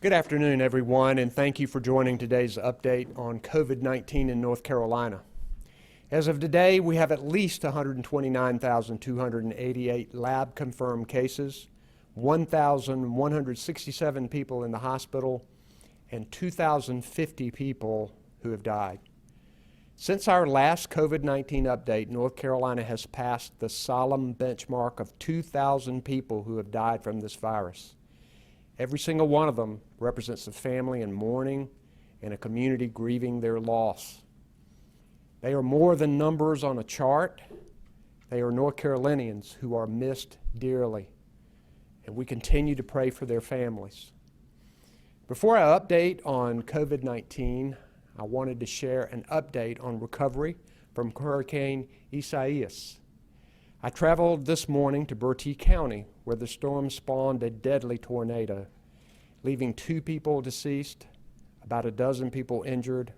Good afternoon, everyone, and thank you for joining today's update on COVID-19 in North Carolina. As of today, we have at least 129,288 lab-confirmed cases, 1,167 people in the hospital, and 2,050 people who have died. Since our last COVID-19 update, North Carolina has passed the solemn benchmark of 2,000 people who have died from this virus. Every single one of them represents a family in mourning and a community grieving their loss. They are more than numbers on a chart. They are North Carolinians who are missed dearly, and we continue to pray for their families. Before I update on COVID-19, I wanted to share an update on recovery from Hurricane Isaias. I traveled this morning to Bertie County, where the storm spawned a deadly tornado, leaving 2 people deceased, about a dozen people injured,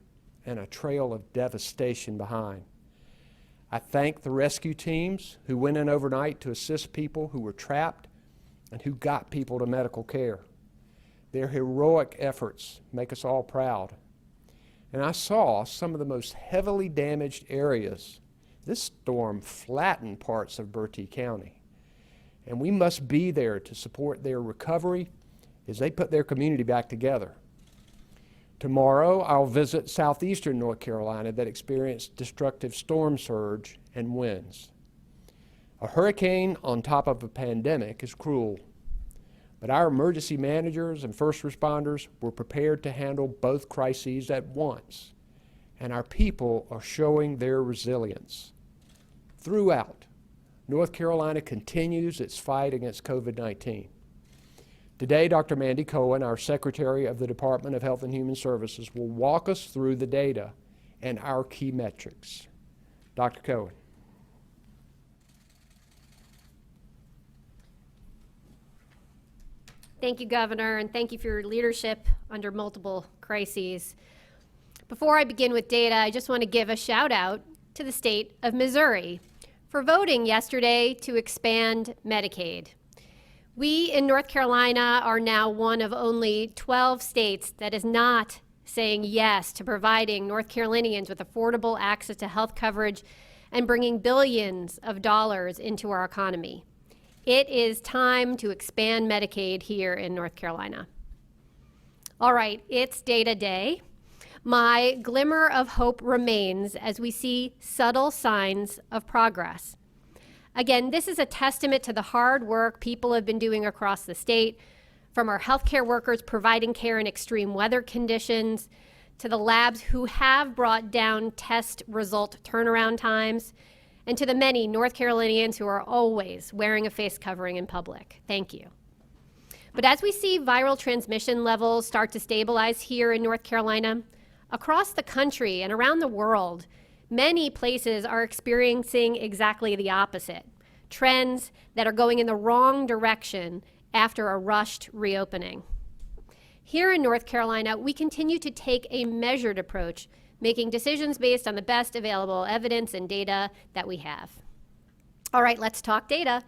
and a trail of devastation behind. I thank the rescue teams who went in overnight to assist people who were trapped and who got people to medical care. Their heroic efforts make us all proud. And I saw some of the most heavily damaged areas. This storm flattened parts of Bertie County, and we must be there to support their recovery as they put their community back together. Tomorrow, I'll visit southeastern North Carolina that experienced destructive storm surge and winds. A hurricane on top of a pandemic is cruel, but our emergency managers and first responders were prepared to handle both crises at once, and our people are showing their resilience. Throughout, North Carolina continues its fight against COVID-19. Today, Dr. Mandy Cohen, our Secretary of the Department of Health and Human Services, will walk us through the data and our key metrics. Dr. Cohen. Thank you, Governor, and thank you for your leadership under multiple crises. Before I begin with data, I just want to give a shout out to the state of Missouri for voting yesterday to expand Medicaid. We in North Carolina are now one of only 12 states that is not saying yes to providing North Carolinians with affordable access to health coverage and bringing billions of dollars into our economy. It is time to expand Medicaid here in North Carolina. All right, it's data day. My glimmer of hope remains as we see subtle signs of progress. Again, this is a testament to the hard work people have been doing across the state, from our healthcare workers providing care in extreme weather conditions, to the labs who have brought down test result turnaround times, and to the many North Carolinians who are always wearing a face covering in public. Thank you. But as we see viral transmission levels start to stabilize here in North Carolina, across the country and around the world, many places are experiencing exactly the opposite, trends that are going in the wrong direction after a rushed reopening. Here in North Carolina, we continue to take a measured approach, making decisions based on the best available evidence and data that we have. All right, let's talk data.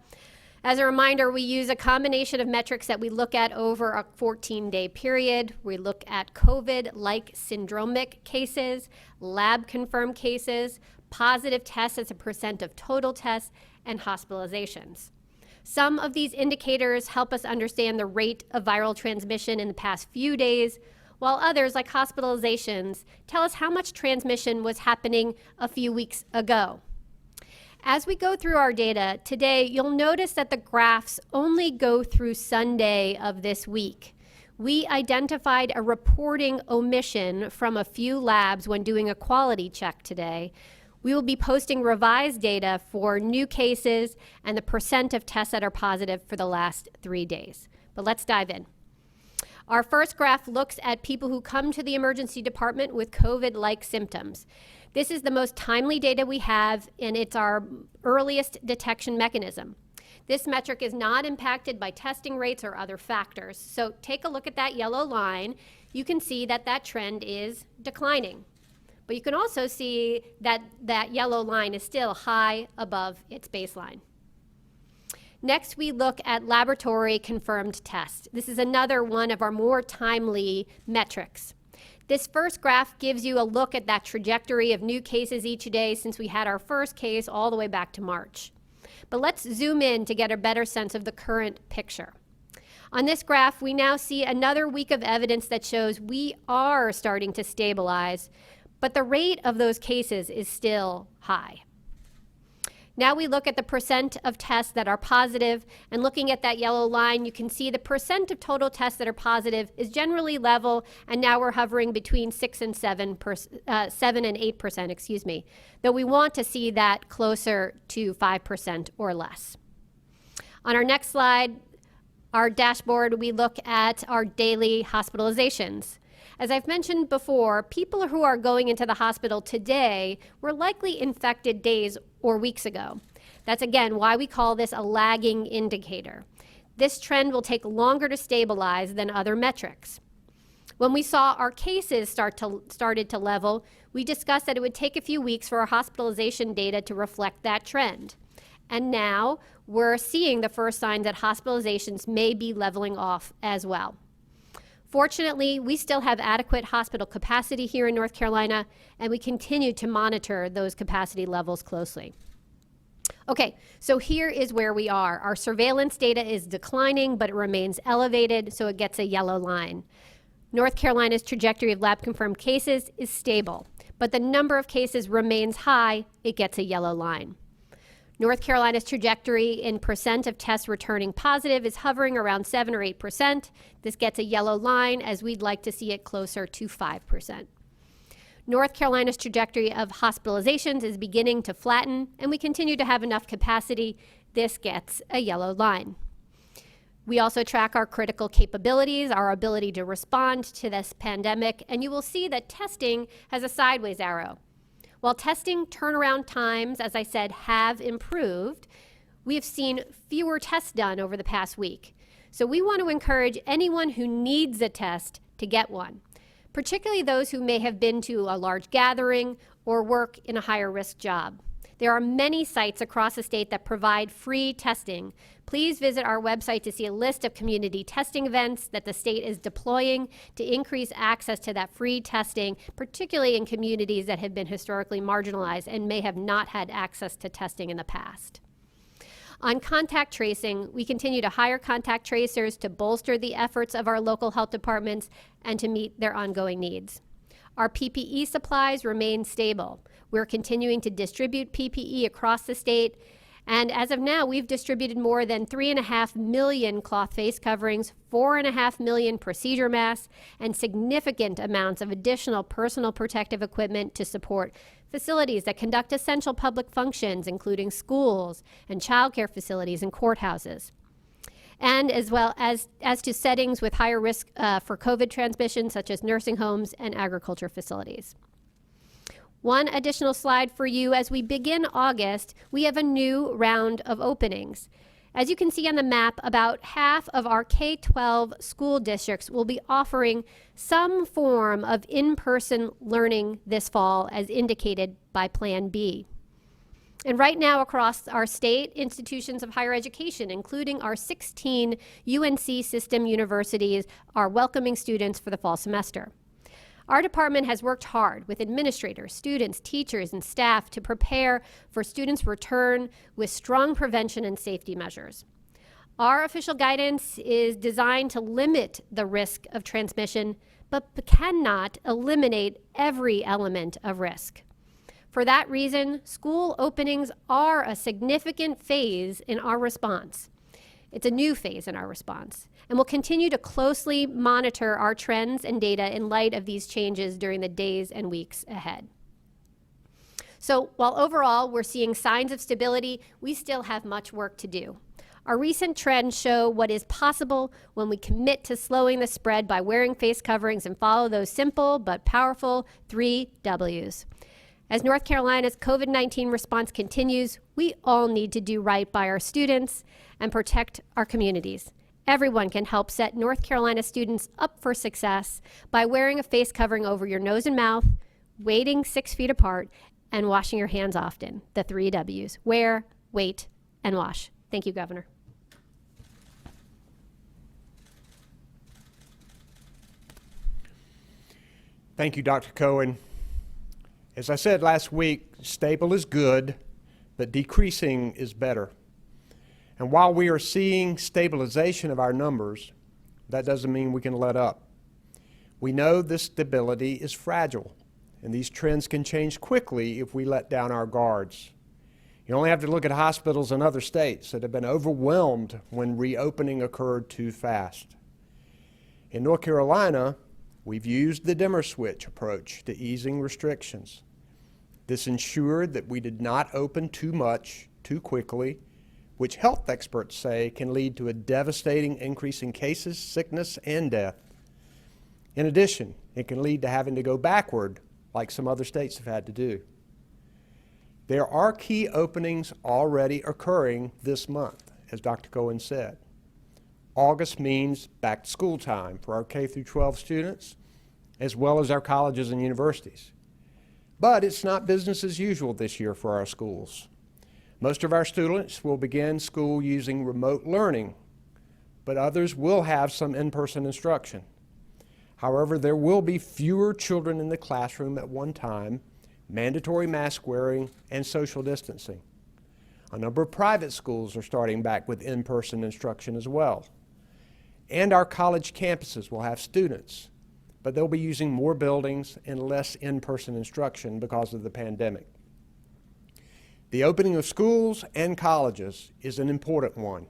As a reminder, we use a combination of metrics that we look at over a 14-day period. We look at COVID-like syndromic cases, lab-confirmed cases, positive tests as a percent of total tests, and hospitalizations. Some of these indicators help us understand the rate of viral transmission in the past few days, while others, like hospitalizations, tell us how much transmission was happening a few weeks ago. As we go through our data today, you'll notice that the graphs only go through Sunday of this week. We identified a reporting omission from a few labs when doing a quality check today. We will be posting revised data for new cases and the percent of tests that are positive for the last 3 days. But let's dive in. Our first graph looks at people who come to the emergency department with COVID-like symptoms. This is the most timely data we have, and it's our earliest detection mechanism. This metric is not impacted by testing rates or other factors. So take a look at that yellow line. You can see that that trend is declining. But you can also see that that yellow line is still high above its baseline. Next, we look at laboratory confirmed tests. This is another one of our more timely metrics. This first graph gives you a look at that trajectory of new cases each day since we had our first case all the way back to March. But let's zoom in to get a better sense of the current picture. On this graph, we now see another week of evidence that shows we are starting to stabilize, but the rate of those cases is still high. Now we look at the percent of tests that are positive, and looking at that yellow line, you can see the percent of total tests that are positive is generally level, and now we're hovering between 7 and 8%, excuse me, though we want to see that closer to 5% or less. On our next slide, our dashboard, we look at our daily hospitalizations. As I've mentioned before, people who are going into the hospital today were likely infected days or weeks ago. That's again why we call this a lagging indicator. This trend will take longer to stabilize than other metrics. When we saw our cases started to level, we discussed that it would take a few weeks for our hospitalization data to reflect that trend. And now we're seeing the first signs that hospitalizations may be leveling off as well. Fortunately, we still have adequate hospital capacity here in North Carolina, and we continue to monitor those capacity levels closely. Okay, so here is where we are. Our surveillance data is declining, but it remains elevated, so it gets a yellow line. North Carolina's trajectory of lab-confirmed cases is stable, but the number of cases remains high, it gets a yellow line. North Carolina's trajectory in percent of tests returning positive is hovering around 7 or 8%. This gets a yellow line, as we'd like to see it closer to 5%. North Carolina's trajectory of hospitalizations is beginning to flatten, and we continue to have enough capacity. This gets a yellow line. We also track our critical capabilities, our ability to respond to this pandemic, and you will see that testing has a sideways arrow. While testing turnaround times, as I said, have improved, we have seen fewer tests done over the past week. So we want to encourage anyone who needs a test to get one, particularly those who may have been to a large gathering or work in a higher risk job. There are many sites across the state that provide free testing. Please visit our website to see a list of community testing events that the state is deploying to increase access to that free testing, particularly in communities that have been historically marginalized and may have not had access to testing in the past. On contact tracing, we continue to hire contact tracers to bolster the efforts of our local health departments and to meet their ongoing needs. Our PPE supplies remain stable. We're continuing to distribute PPE across the state, and as of now, we've distributed more than 3.5 million cloth face coverings, 4.5 million procedure masks, and significant amounts of additional personal protective equipment to support facilities that conduct essential public functions, including schools and childcare facilities and courthouses, and as well as to settings with higher risk for COVID transmission, such as nursing homes and agriculture facilities. One additional slide for you. As we begin August, we have a new round of openings. As you can see on the map, about half of our K-12 school districts will be offering some form of in-person learning this fall, as indicated by Plan B. And right now, across our state, institutions of higher education, including our 16 UNC system universities, are welcoming students for the fall semester. Our department has worked hard with administrators, students, teachers, and staff to prepare for students' return with strong prevention and safety measures. Our official guidance is designed to limit the risk of transmission, but cannot eliminate every element of risk. For that reason, school openings are a significant phase in our response. It's a new phase in our response, and we'll continue to closely monitor our trends and data in light of these changes during the days and weeks ahead. So while overall we're seeing signs of stability, we still have much work to do. Our recent trends show what is possible when we commit to slowing the spread by wearing face coverings and follow those simple but powerful 3 Ws. As North Carolina's COVID-19 response continues, we all need to do right by our students and protect our communities. Everyone can help set North Carolina students up for success by wearing a face covering over your nose and mouth, waiting 6 feet apart, and washing your hands often. The 3 Ws: wear, wait, and wash. Thank you, Governor. Thank you, Dr. Cohen. As I said last week, stable is good, but decreasing is better. And while we are seeing stabilization of our numbers, that doesn't mean we can let up. We know this stability is fragile, and these trends can change quickly if we let down our guards. You only have to look at hospitals in other states that have been overwhelmed when reopening occurred too fast. In North Carolina, we've used the dimmer switch approach to easing restrictions. This ensured that we did not open too much, too quickly, which health experts say can lead to a devastating increase in cases, sickness, and death. In addition, it can lead to having to go backward, like some other states have had to do. There are key openings already occurring this month, as Dr. Cohen said. August means back to school time for our K through 12 students, as well as our colleges and universities. But it's not business as usual this year for our schools. Most of our students will begin school using remote learning, but others will have some in-person instruction. However, there will be fewer children in the classroom at one time, mandatory mask wearing, and social distancing. A number of private schools are starting back with in-person instruction as well. And our college campuses will have students, but they'll be using more buildings and less in-person instruction because of the pandemic. The opening of schools and colleges is an important one.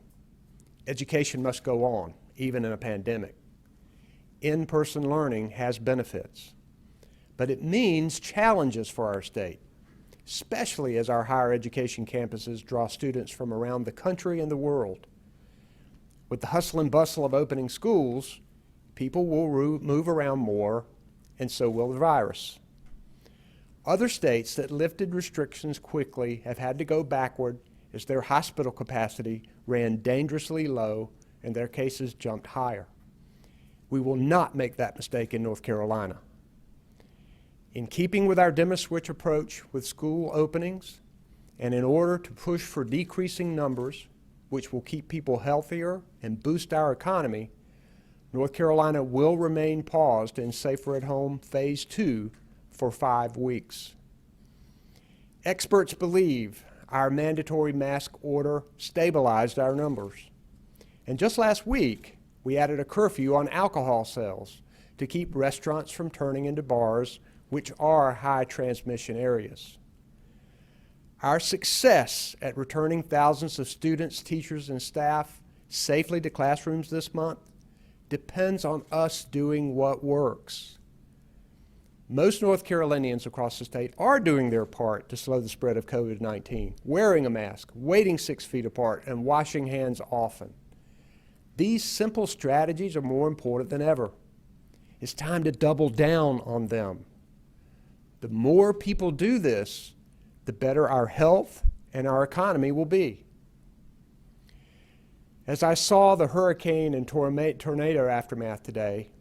Education must go on, even in a pandemic. In-person learning has benefits, but it means challenges for our state, especially as our higher education campuses draw students from around the country and the world. With the hustle and bustle of opening schools, people will move around more, and so will the virus. Other states that lifted restrictions quickly have had to go backward as their hospital capacity ran dangerously low and their cases jumped higher. We will not make that mistake in North Carolina. In keeping with our dimmer switch approach with school openings, and in order to push for decreasing numbers, which will keep people healthier and boost our economy, North Carolina will remain paused in Safer at Home Phase 2 for 5 weeks. Experts believe our mandatory mask order stabilized our numbers. And just last week, we added a curfew on alcohol sales to keep restaurants from turning into bars, which are high transmission areas. Our success at returning thousands of students, teachers, and staff safely to classrooms this month depends on us doing what works. Most North Carolinians across the state are doing their part to slow the spread of COVID-19, wearing a mask, waiting 6 feet apart, and washing hands often. These simple strategies are more important than ever. It's time to double down on them. The more people do this, the better our health and our economy will be. As I saw the hurricane and tornado aftermath today,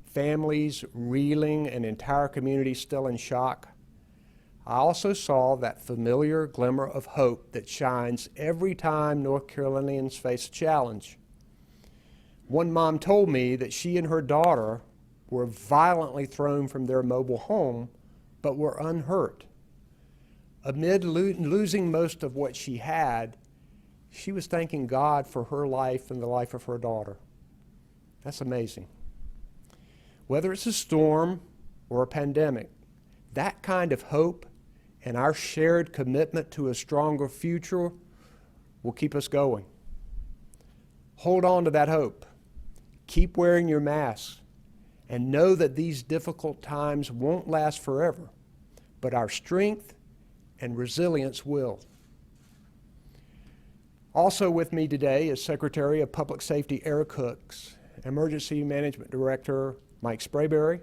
families reeling and entire communities still in shock, I also saw that familiar glimmer of hope that shines every time North Carolinians face a challenge. One mom told me that she and her daughter were violently thrown from their mobile home, but were unhurt. Amid losing most of what she had, she was thanking God for her life and the life of her daughter. That's amazing. Whether it's a storm or a pandemic, that kind of hope and our shared commitment to a stronger future will keep us going. Hold on to that hope. Keep wearing your mask and know that these difficult times won't last forever, but our strength and resilience will. Also with me today is Secretary of Public Safety Eric Hooks, Emergency Management Director Mike Sprayberry,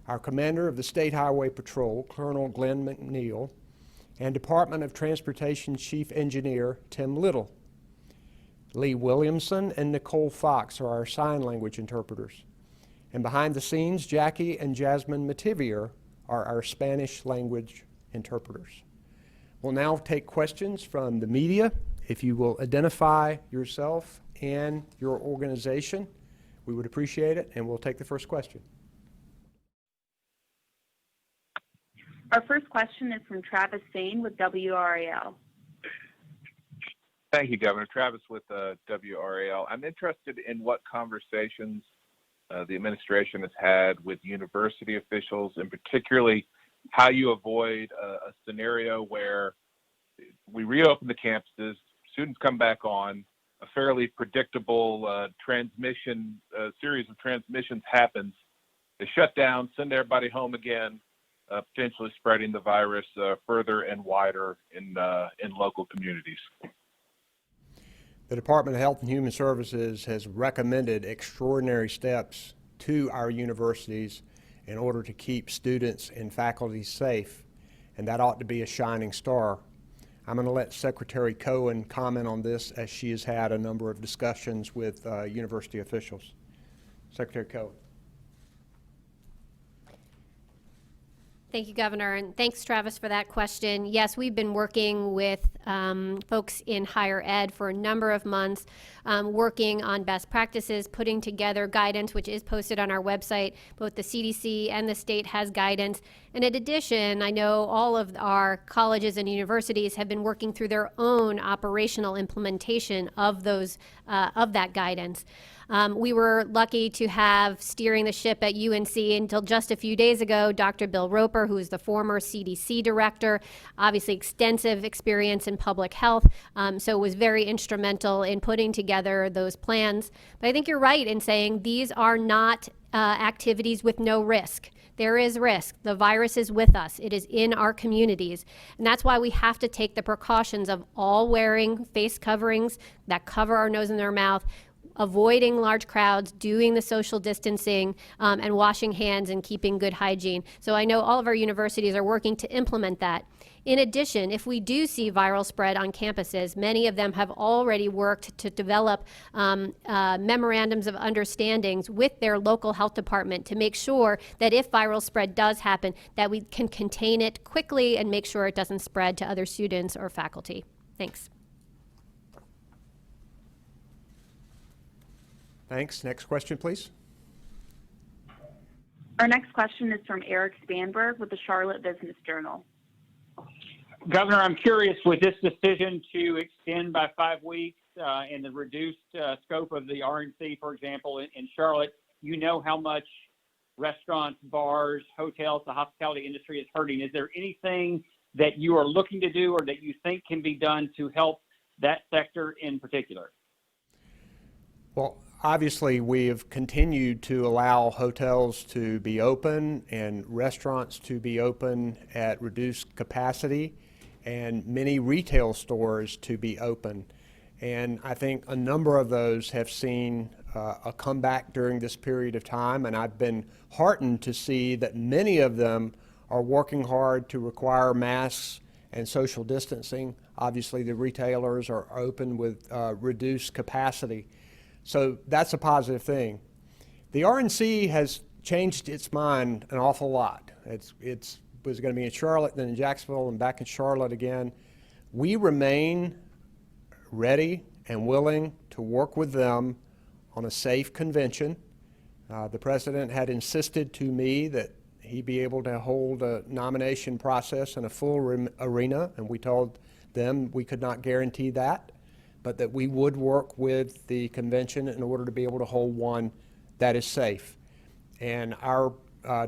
our Commander of the State Highway Patrol, Colonel Glenn McNeil, and Department of Transportation Chief Engineer Tim Little. Lee Williamson and Nicole Fox are our sign language interpreters. And behind the scenes, Jackie and Jasmine Mativier are our Spanish language interpreters. We'll now take questions from the media. If you will identify yourself and your organization, we would appreciate it, and we'll take the first question. Our first question is from Travis Sane with WRAL. Thank you, Governor. Travis with WRAL. I'm interested in what conversations the administration has had with university officials, and particularly how you avoid a scenario where we reopen the campuses, students come back on, a fairly predictable series of transmissions happens. They shut down, send everybody home again, potentially spreading the virus further and wider in local communities. The Department of Health and Human Services has recommended extraordinary steps to our universities in order to keep students and faculty safe, and that ought to be a shining star. I'm going to let Secretary Cohen comment on this, as she has had a number of discussions with university officials. Secretary Cohen. Thank you, Governor, and thanks, Travis, for that question. Yes, we've been working with folks in higher ed for a number of months, working on best practices, putting together guidance, which is posted on our website. Both the CDC and the state has guidance. And in addition, I know all of our colleges and universities have been working through their own operational implementation of that guidance. We were lucky to have steering the ship at UNC until just a few days ago, Dr. Bill Roper, who is the former CDC director, obviously extensive experience in public health, so was very instrumental in putting together those plans. But I think you're right in saying these are not activities with no risk. There is risk. The virus is with us. It is in our communities. And that's why we have to take the precautions of all wearing face coverings that cover our nose and our mouth, avoiding large crowds, doing the social distancing, and washing hands and keeping good hygiene. So I know all of our universities are working to implement that. In addition, if we do see viral spread on campuses, many of them have already worked to develop memorandums of understandings with their local health department to make sure that if viral spread does happen, that we can contain it quickly and make sure it doesn't spread to other students or faculty. Thanks. Thanks. Next question, please. Our next question is from Eric Spanberg with the Charlotte Business Journal. Governor, I'm curious, with this decision to extend by 5 weeks and the reduced scope of the RNC, for example, in Charlotte, you know how much restaurants, bars, hotels, the hospitality industry is hurting. Is there anything that you are looking to do or that you think can be done to help that sector in particular? Well, obviously, we have continued to allow hotels to be open and restaurants to be open at reduced capacity, and many retail stores to be open. And I think a number of those have seen a comeback during this period of time, and I've been heartened to see that many of them are working hard to require masks and social distancing. Obviously, the retailers are open with reduced capacity. So that's a positive thing. The RNC has changed its mind an awful lot. It was going to be in Charlotte, then in Jacksonville, and back in Charlotte again. We remain ready and willing to work with them on a safe convention. The president had insisted to me that he be able to hold a nomination process in a full arena, and we told them we could not guarantee that, but that we would work with the convention in order to be able to hold one that is safe. And our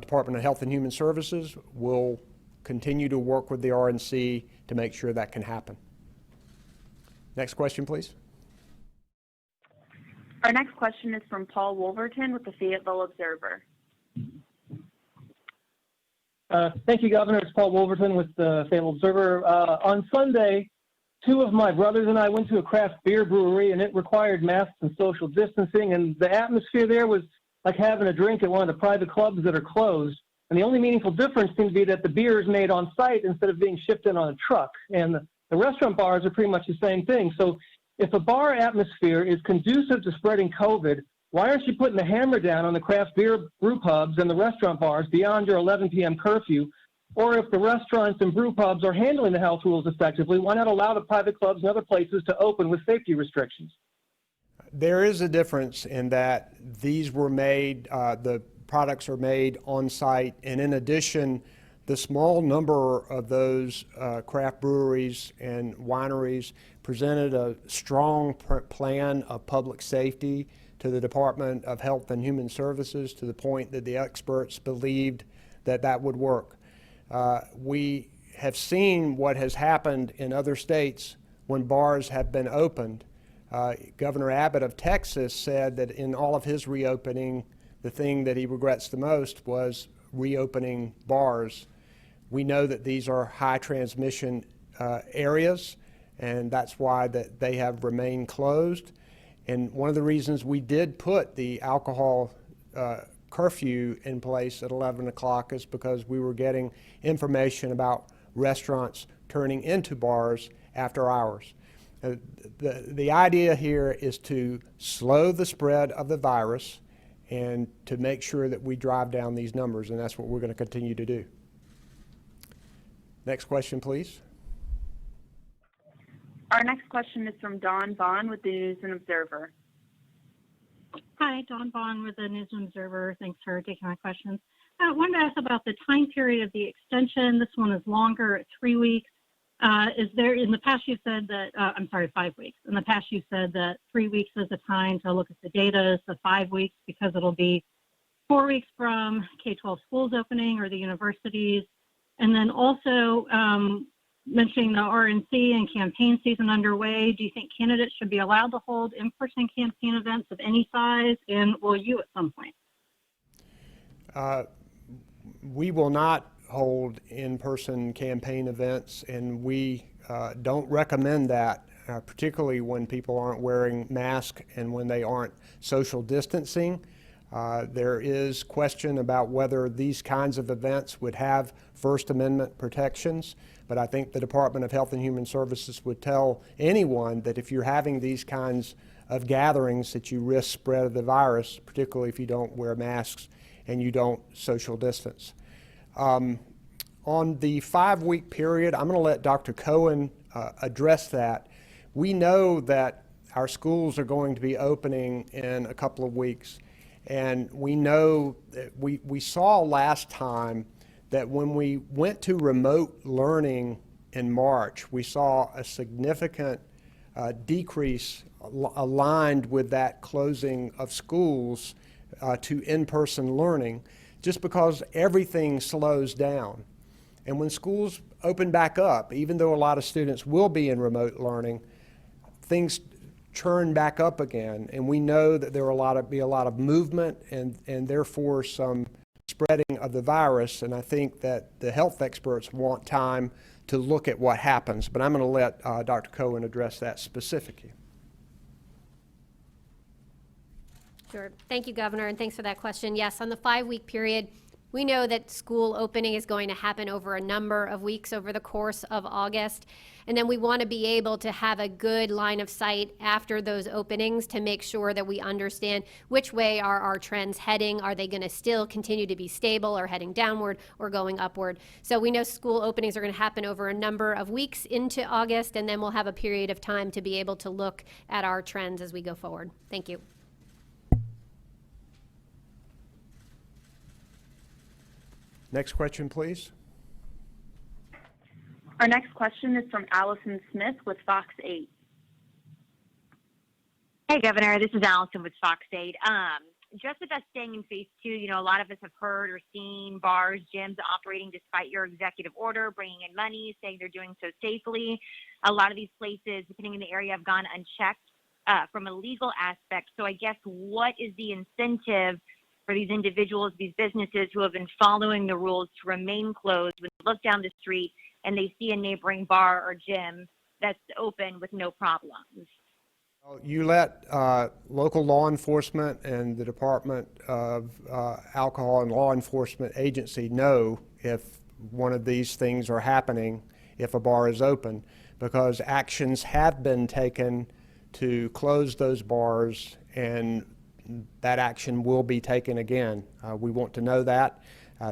Department of Health and Human Services will continue to work with the RNC to make sure that can happen. Next question, please. Our next question is from Paul Wolverton with the Fayetteville Observer. Thank you, Governor. It's Paul Wolverton with the Fayetteville Observer. On Sunday, 2 of my brothers and I went to a craft beer brewery, and it required masks and social distancing, and the atmosphere there was like having a drink at one of the private clubs that are closed. And the only meaningful difference seems to be that the beer is made on site instead of being shipped in on a truck. And the restaurant bars are pretty much the same thing. So if a bar atmosphere is conducive to spreading COVID, why aren't you putting the hammer down on the craft beer brew pubs and the restaurant bars beyond your 11 p.m. curfew? Or if the restaurants and brew pubs are handling the health rules effectively, why not allow the private clubs and other places to open with safety restrictions? There is a difference in that these were made, the products are made on site, and in addition, The small number of those craft breweries and wineries presented a strong plan of public safety to the Department of Health and Human Services, to the point that the experts believed that that would work. We have seen what has happened in other states when bars have been opened. Governor Abbott of Texas said that in all of his reopening, the thing that he regrets the most was reopening bars. We know that these are high transmission areas, and that's why that they have remained closed. And one of the reasons we did put the alcohol curfew in place at 11 o'clock is because we were getting information about restaurants turning into bars after hours. The idea here is to slow the spread of the virus and to make sure that we drive down these numbers, and that's what we're going to continue to do. Next question, please. Our next question is from Dawn Vaughn with the News and Observer. Hi, Dawn Vaughn with the News and Observer. Thanks for taking my questions. I wanted to ask about the time period of the extension. This one is longer at 3 weeks. Is there, in the past you said that, 5 weeks. In the past you said that 3 weeks is the time to look at the data. Is the 5 weeks because it'll be 4 weeks from K-12 schools opening or the universities? And then also mentioning the RNC and campaign season underway, do you think candidates should be allowed to hold in-person campaign events of any size, and will you at some point? We will not hold in-person campaign events, and we don't recommend that, particularly when people aren't wearing masks and when they aren't social distancing. There is question about whether these kinds of events would have First Amendment protections, but I think the Department of Health and Human Services would tell anyone that if you're having these kinds of gatherings that you risk spread of the virus, particularly if you don't wear masks and you don't social distance. On the 5-week period, I'm going to let Dr. Cohen address that. We know that our schools are going to be opening in a couple of weeks. And we know that we saw last time that when we went to remote learning in March, we saw a significant decrease aligned with that closing of schools to in-person learning, just because everything slows down. And when schools open back up, even though a lot of students will be in remote learning, things churn back up again, and we know that there will be a lot of movement and therefore some spreading of the virus, and I think that the health experts want time to look at what happens, but I'm going to let Dr. Cohen address that specifically. Sure. Thank you, Governor, and thanks for that question. Yes, on the 5-week period, we know that school opening is going to happen over a number of weeks over the course of August. And then we want to be able to have a good line of sight after those openings to make sure that we understand which way are our trends heading. Are they going to still continue to be stable or heading downward or going upward? So we know school openings are going to happen over a number of weeks into August, and then we'll have a period of time to be able to look at our trends as we go forward. Thank you. Next question, please. Our next question is from Allison Smith with Fox 8. Hey, Governor. This is Allison with Fox 8. Just with us staying in phase 2, a lot of us have heard or seen bars, gyms operating despite your executive order, bringing in money, saying they're doing so safely. A lot of these places, depending on the area, have gone unchecked from a legal aspect. So I guess what is the incentive for these individuals, these businesses who have been following the rules to remain closed when they look down the street and they see a neighboring bar or gym that's open with no problems? You let local law enforcement and the Department of Alcohol and Law Enforcement Agency know if one of these things are happening, if a bar is open, because actions have been taken to close those bars, and that action will be taken again. We want to know that.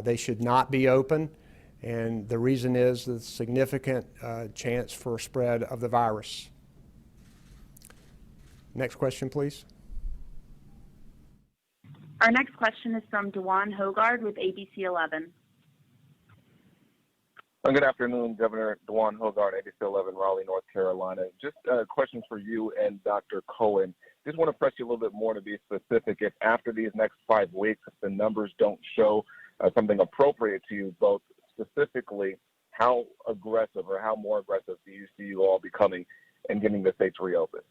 They should not be open, and the reason is the significant chance for spread of the virus. Next question, please. Our next question is from Dewan Hogard with ABC 11. Good afternoon, Governor Dwan Hogard, ABC 11, Raleigh, North Carolina. Just questions for you and Dr. Cohen. Just want to press you a little bit more to be specific. If after these next 5 weeks, if the numbers don't show something appropriate to you, both specifically, how aggressive or how more aggressive do you see you all becoming in getting the states reopened?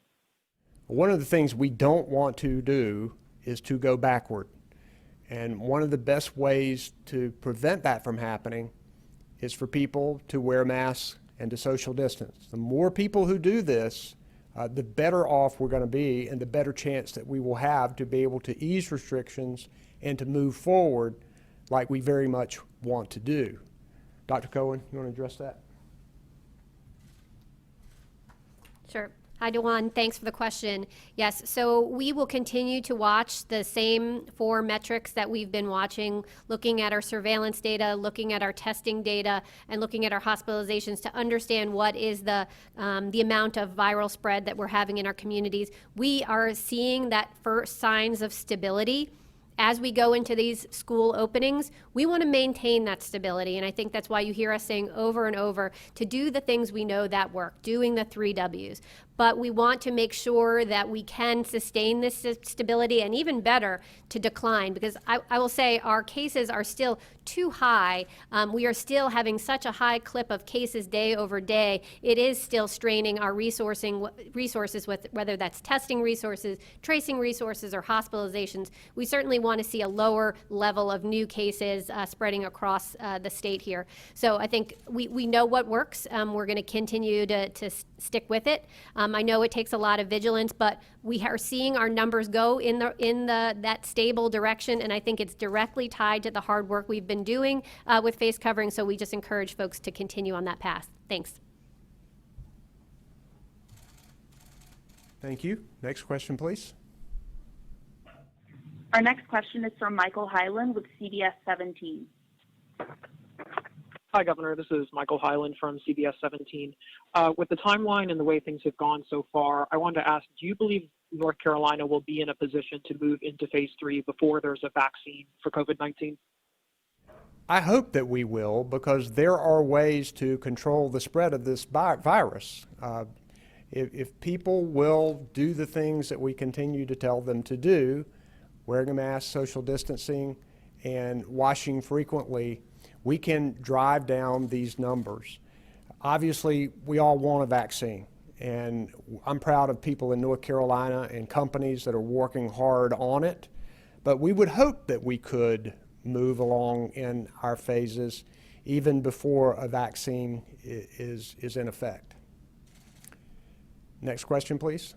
One of the things we don't want to do is to go backward. And one of the best ways to prevent that from happening is for people to wear masks and to social distance. The more people who do this, the better off we're going to be and the better chance that we will have to be able to ease restrictions and to move forward like we very much want to do. Dr. Cohen, you want to address that? Sure. Hi, Dewan. Thanks for the question. Yes, so we will continue to watch the same 4 metrics that we've been watching, looking at our surveillance data, looking at our testing data, and looking at our hospitalizations to understand what is the amount of viral spread that we're having in our communities. We are seeing that first signs of stability. As we go into these school openings, we want to maintain that stability. And I think that's why you hear us saying over and over to do the things we know that work, doing the 3 W's. But we want to make sure that we can sustain this stability and even better to decline, because I will say our cases are still too high. We are still having such a high clip of cases day over day. It is still straining our resources, with whether that's testing resources, tracing resources, or hospitalizations. We certainly want to see a lower level of new cases spreading across the state here. So I think we know what works. We're going to continue to stick with it. I know it takes a lot of vigilance, but we are seeing our numbers go in that stable direction, and I think it's directly tied to the hard work we've been doing with face covering. So we just encourage folks to continue on that path. Thanks. Thank you. Next question, please. Our next question is from Michael Hyland with CBS 17. Hi, Governor. This is Michael Hyland from CBS 17. With the timeline and the way things have gone so far, I wanted to ask, do you believe North Carolina will be in a position to move into phase 3 before there's a vaccine for COVID-19? I hope that we will, because there are ways to control the spread of this virus. If people will do the things that we continue to tell them to do, wearing a mask, social distancing, and washing frequently, we can drive down these numbers. Obviously, we all want a vaccine, and I'm proud of people in North Carolina and companies that are working hard on it, but we would hope that we could move along in our phases even before a vaccine is in effect. Next question, please.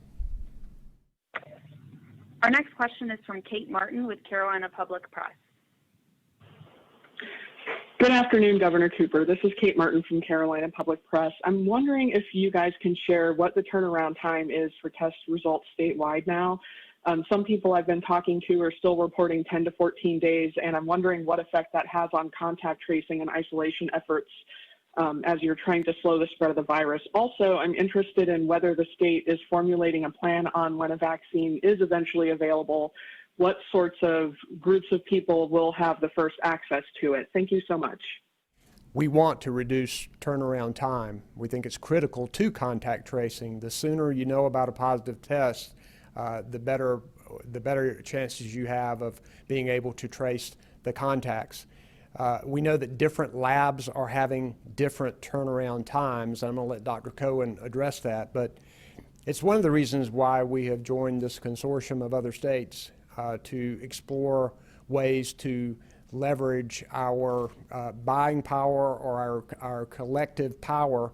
Our next question is from Kate Martin with Carolina Public Press. Good afternoon, Governor Cooper. This is Kate Martin from Carolina Public Press. I'm wondering if you guys can share what the turnaround time is for test results statewide now. Some people I've been talking to are still reporting 10 to 14 days, and I'm wondering what effect that has on contact tracing and isolation efforts as you're trying to slow the spread of the virus. Also, I'm interested in whether the state is formulating a plan on when a vaccine is eventually available. What sorts of groups of people will have the first access to it? Thank you so much. We want to reduce turnaround time. We think it's critical to contact tracing. The sooner you know about a positive test, the better chances you have of being able to trace the contacts. We know that different labs are having different turnaround times. I'm going to let Dr. Cohen address that, but it's one of the reasons why we have joined this consortium of other states to explore ways to leverage our buying power or our collective power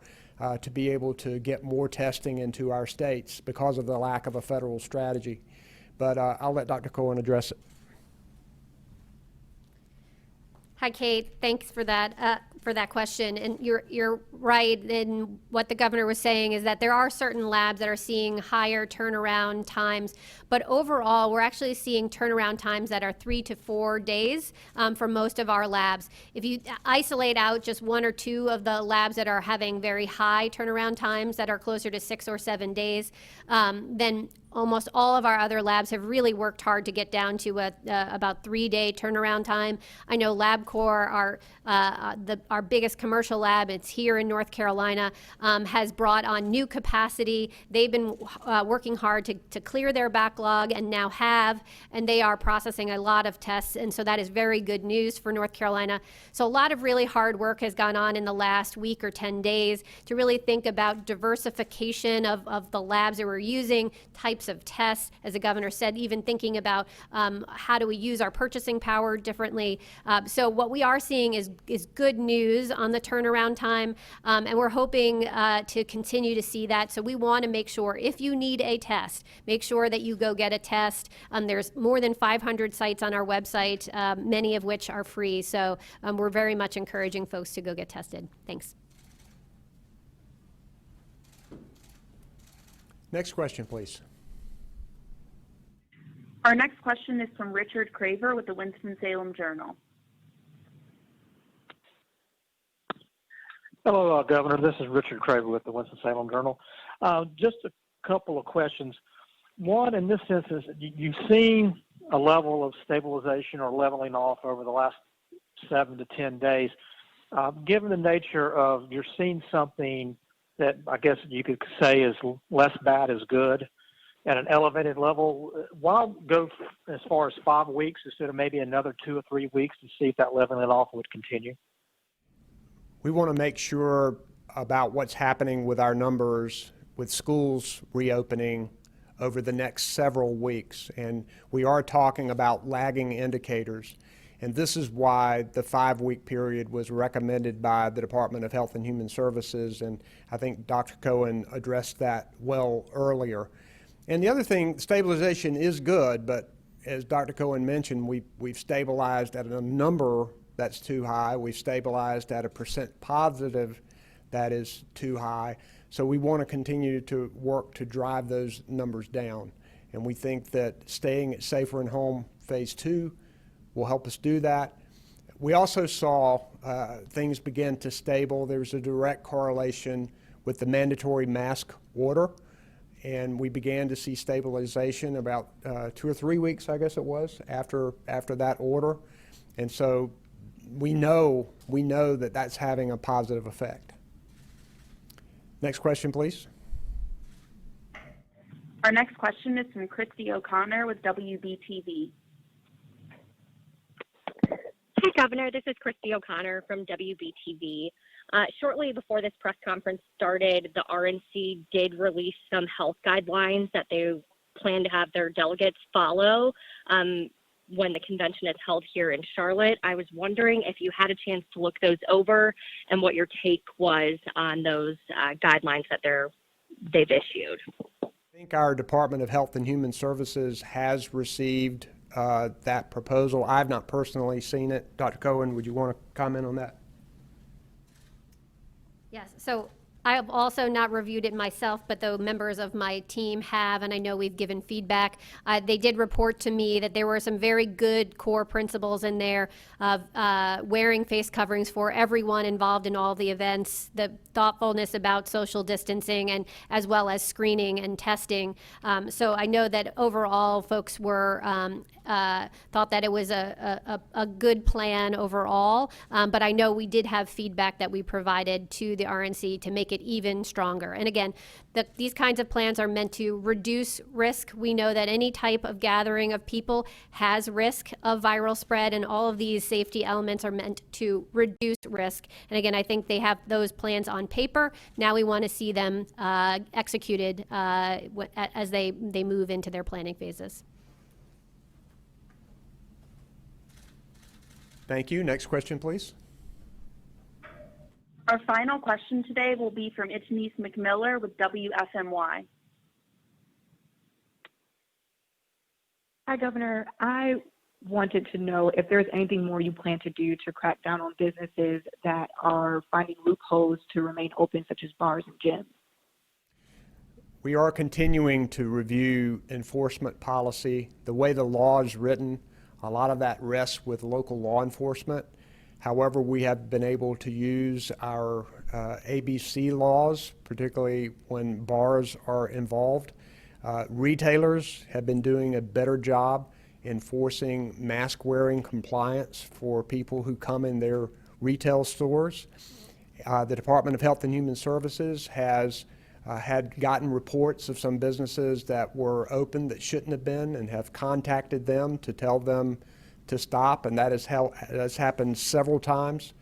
to be able to get more testing into our states because of the lack of a federal strategy. But I'll let Dr. Cohen address it. Hi, Kate. Thanks for that question. And you're right in what the governor was saying is that there are certain labs that are seeing higher turnaround times, but overall, we're actually seeing turnaround times that are 3 to 4 days for most of our labs. If you isolate out just 1 or 2 of the labs that are having very high turnaround times that are closer to 6 or 7 days, then almost all of our other labs have really worked hard to get down to about 3-day turnaround time. I know LabCorp, our biggest commercial lab, it's here in North Carolina, has brought on new capacity. They've been working hard to clear their backlog and now have, and they are processing a lot of tests. And so that is very good news for North Carolina. So a lot of really hard work has gone on in the last week or 10 days to really think about diversification of the labs that we're using, types of tests, as the governor said, even thinking about how do we use our purchasing power differently. So what we are seeing is good news on the turnaround time, and we're hoping to continue to see that. So we want to make sure if you need a test, make sure that you go get a test. There's more than 500 sites on our website, many of which are free. So we're very much encouraging folks to go get tested. Thanks. Next question, please. Our next question is from Richard Craver with the Winston-Salem Journal. Hello, Governor. This is Richard Craver with the Winston-Salem Journal. Just a couple of questions. One, in this instance, you've seen a level of stabilization or leveling off over the last 7 to 10 days. Given the nature of you're seeing something that I guess you could say is less bad as good at an elevated level, why go as far as 5 weeks instead of maybe another 2 or 3 weeks to see if that leveling off would continue? We want to make sure about what's happening with our numbers with schools reopening over the next several weeks. And we are talking about lagging indicators. And this is why the 5-week period was recommended by the Department of Health and Human Services. And I think Dr. Cohen addressed that well earlier. And the other thing, stabilization is good, but as Dr. Cohen mentioned, we've stabilized at a number that's too high. We've stabilized at a % positive that is too high. So we want to continue to work to drive those numbers down. And we think that staying at Safer and Home Phase 2 will help us do that. We also saw things begin to stable. There's a direct correlation with the mandatory mask order. And we began to see stabilization about 2 or 3 weeks, I guess it was, after that order. And so we know that that's having a positive effect. Next question, please. Our next question is from Christy O'Connor with WBTV. Hi, Governor. This is Christy O'Connor from WBTV. Shortly before this press conference started, the RNC did release some health guidelines that they plan to have their delegates follow when the convention is held here in Charlotte. I was wondering if you had a chance to look those over and what your take was on those guidelines that they've issued. I think our Department of Health and Human Services has received that proposal. I've not personally seen it. Dr. Cohen, would you want to comment on that? Yes, so I have also not reviewed it myself, but the members of my team have, and I know we've given feedback. They did report to me that there were some very good core principles in there of wearing face coverings for everyone involved in all the events, the thoughtfulness about social distancing, and as well as screening and testing. So I know that overall folks were thought that it was a good plan overall, but I know we did have feedback that we provided to the RNC to make it even stronger. And again, these kinds of plans are meant to reduce risk. We know that any type of gathering of people has risk of viral spread, and all of these safety elements are meant to reduce risk. And again, I think they have those plans on paper. Now we want to see them executed as they move into their planning phases. Thank you. Next question, please. Our final question today will be from Itanice McMiller with WFMY. Hi, Governor. I wanted to know if there's anything more you plan to do to crack down on businesses that are finding loopholes to remain open, such as bars and gyms. We are continuing to review enforcement policy. The way the law is written, a lot of that rests with local law enforcement. However, we have been able to use our ABC laws, particularly when bars are involved. Retailers have been doing a better job enforcing mask wearing compliance for people who come in their retail stores. The Department of Health and Human Services has had gotten reports of some businesses that were open that shouldn't have been and have contacted them to tell them to stop, and that has happened several times.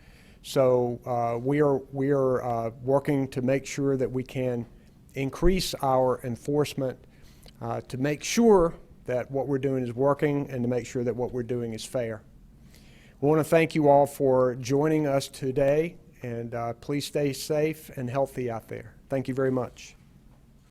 So we are working to make sure that we can increase our enforcement to make sure that what we're doing is working and to make sure that what we're doing is fair. We want to thank you all for joining us today, and please stay safe and healthy out there. Thank you very much.